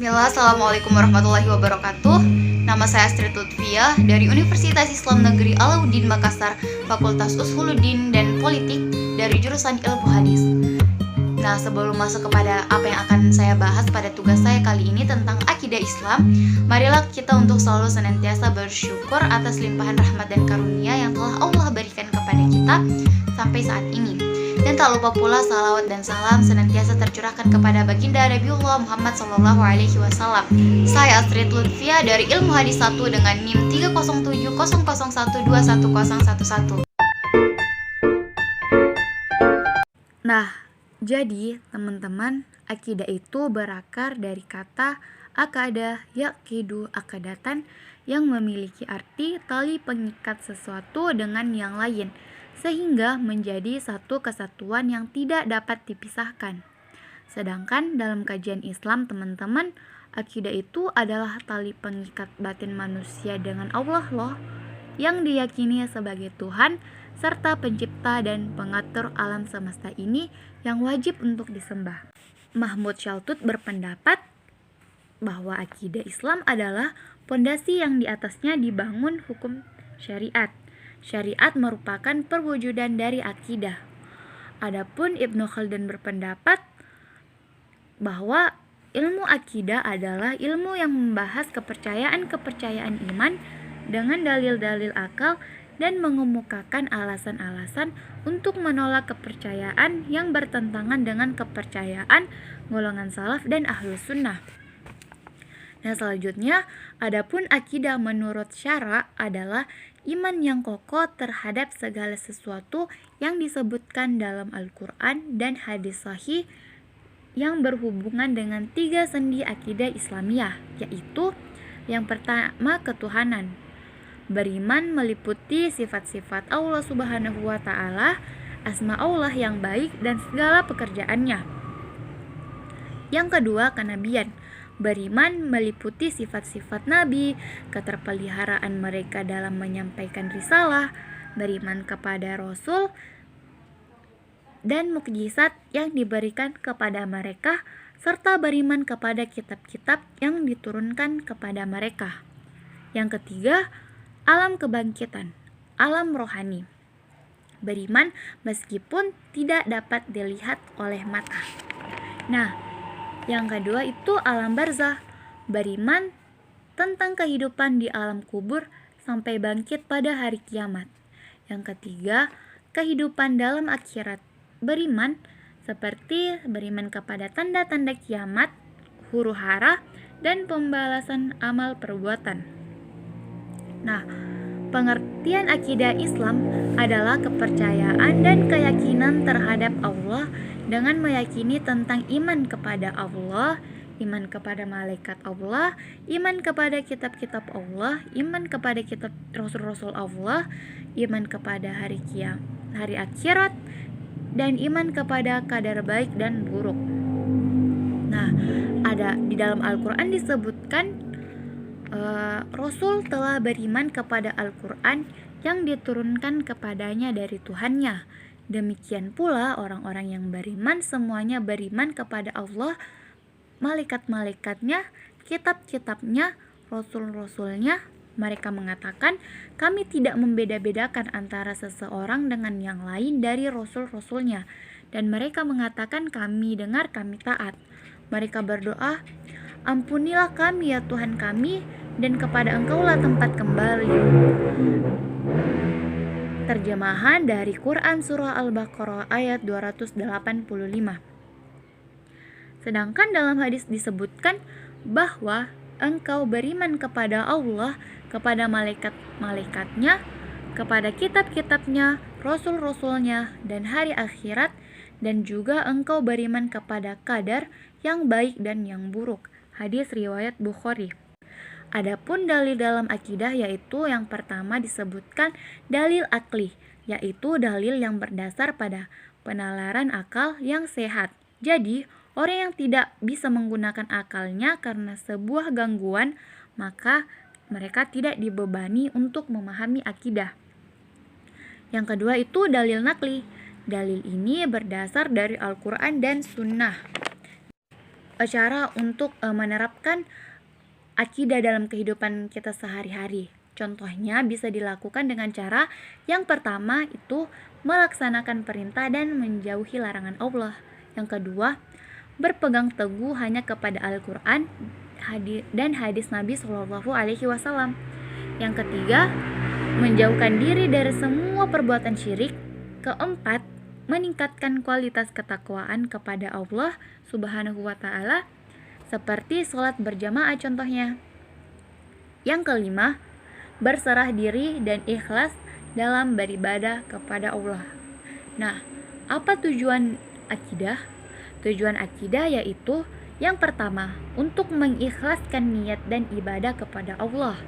Bismillah, Assalamualaikum warahmatullahi wabarakatuh. Nama saya Astrid Lutfia dari Universitas Islam Negeri Alauddin Makassar, Fakultas Usuluddin dan Politik dari jurusan Ilmu Hadis. Nah, sebelum masuk kepada apa yang akan saya bahas pada tugas saya kali ini tentang akidah Islam, marilah kita untuk selalu senantiasa bersyukur atas limpahan rahmat dan karunia yang telah Allah berikan kepada kita sampai saat ini. Dan tak lupa pula salawat dan salam senantiasa tercurahkan kepada baginda Nabiullah Muhammad SAW. Saya Astrid Lutfia dari Ilmu Hadis 1 dengan NIM 30700121011. Nah, jadi teman-teman, akidah itu berakar dari kata akadah yaqidu akadatan yang memiliki arti tali pengikat sesuatu dengan yang lain, sehingga menjadi satu kesatuan yang tidak dapat dipisahkan. Sedangkan dalam kajian Islam teman-teman, akidah itu adalah tali pengikat batin manusia dengan Allah loh, yang diyakini sebagai Tuhan serta pencipta dan pengatur alam semesta ini yang wajib untuk disembah. Mahmud Shaltut berpendapat bahwa akidah Islam adalah pondasi yang di atasnya dibangun hukum syariat. Syariat merupakan perwujudan dari akidah. Adapun Ibnu Khaldun berpendapat bahwa ilmu akidah adalah ilmu yang membahas kepercayaan-kepercayaan iman dengan dalil-dalil akal dan mengemukakan alasan-alasan untuk menolak kepercayaan yang bertentangan dengan kepercayaan golongan salaf dan ahlus sunnah. Nah, selanjutnya, adapun akidah menurut syara adalah iman yang kokoh terhadap segala sesuatu yang disebutkan dalam Al-Quran dan hadis sahih yang berhubungan dengan tiga sendi akidah Islamiyah, yaitu yang pertama ketuhanan. Beriman meliputi sifat-sifat Allah Subhanahu wa Ta'ala, asma Allah yang baik dan segala pekerjaannya. Yang kedua, kenabian. Beriman meliputi sifat-sifat nabi, keterpeliharaan mereka dalam menyampaikan risalah, beriman kepada rasul dan mukjizat yang diberikan kepada mereka, serta beriman kepada kitab-kitab yang diturunkan kepada mereka. Yang ketiga, alam kebangkitan, alam rohani. Beriman meskipun tidak dapat dilihat oleh mata. Nah, yang kedua itu alam barzah. Beriman tentang kehidupan di alam kubur sampai bangkit pada hari kiamat. Yang ketiga, kehidupan dalam akhirat. Beriman seperti beriman kepada tanda-tanda kiamat, huru hara, dan pembalasan amal perbuatan. Nah, pengertian akidah Islam adalah kepercayaan dan keyakinan terhadap Allah dengan meyakini tentang iman kepada Allah, iman kepada malaikat Allah, iman kepada kitab-kitab Allah, iman kepada kitab rasul-rasul Allah, iman kepada hari akhirat, dan iman kepada kadar baik dan buruk. Nah, ada di dalam Al-Quran disebutkan Rasul telah beriman kepada Al-Quran yang diturunkan kepadanya dari Tuhannya. Demikian pula orang-orang yang beriman semuanya beriman kepada Allah, malaikat-malaikatnya, kitab-kitabnya, rasul-rasulnya. Mereka mengatakan, kami tidak membeda-bedakan antara seseorang dengan yang lain dari rasul-rasulnya. Dan mereka mengatakan, kami dengar, kami taat. Mereka berdoa, ampunilah kami ya Tuhan kami, dan kepada Engkaulah tempat kembali. Terjemahan dari Quran Surah Al-Baqarah ayat 285. Sedangkan dalam hadis disebutkan bahwa engkau beriman kepada Allah, kepada malaikat-malaikatnya, kepada kitab-kitabnya, rasul-rasulnya, dan hari akhirat, dan juga engkau beriman kepada qadar yang baik dan yang buruk. Hadis riwayat Bukhari. Adapun dalil dalam akidah yaitu yang pertama disebutkan dalil akli, yaitu dalil yang berdasar pada penalaran akal yang sehat. Jadi, orang yang tidak bisa menggunakan akalnya karena sebuah gangguan, maka mereka tidak dibebani untuk memahami akidah. Yang kedua itu dalil nakli. Dalil ini berdasar dari Al-Quran dan Sunnah. cara untuk menerapkan akidah dalam kehidupan kita sehari-hari. Contohnya bisa dilakukan dengan cara yang pertama itu melaksanakan perintah dan menjauhi larangan Allah. Yang kedua, berpegang teguh hanya kepada Al-Quran dan hadis Nabi Shallallahu Alaihi Wasallam. Yang ketiga, menjauhkan diri dari semua perbuatan syirik. Keempat, meningkatkan kualitas ketakwaan kepada Allah Subhanahu wa Ta'ala, seperti sholat berjamaah contohnya. Yang kelima, berserah diri dan ikhlas dalam beribadah kepada Allah. Nah, apa tujuan akidah? Tujuan akidah yaitu yang pertama, untuk mengikhlaskan niat dan ibadah kepada Allah.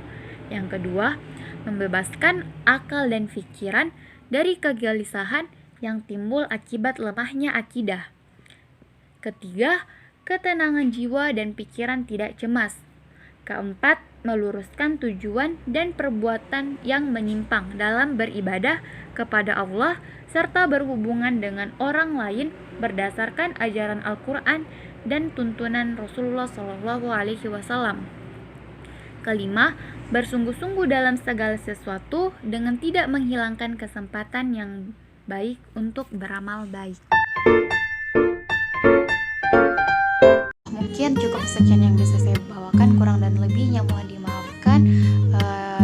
Yang kedua, membebaskan akal dan pikiran dari kegelisahan yang timbul akibat lemahnya akidah. Ketiga, ketenangan jiwa dan pikiran tidak cemas. Keempat, meluruskan tujuan dan perbuatan yang menyimpang dalam beribadah kepada Allah serta berhubungan dengan orang lain berdasarkan ajaran Al-Quran dan tuntunan Rasulullah Shallallahu Alaihi Wasallam. Kelima, bersungguh-sungguh dalam segala sesuatu dengan tidak menghilangkan kesempatan yang baik untuk beramal baik. Mungkin cukup sekian yang bisa saya bawakan, kurang dan lebihnya mohon dimaafkan.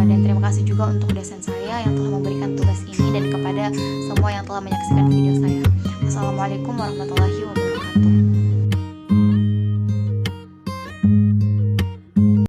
Dan terima kasih juga untuk dosen saya yang telah memberikan tugas ini dan kepada semua yang telah menyaksikan video saya. Assalamualaikum warahmatullahi wabarakatuh.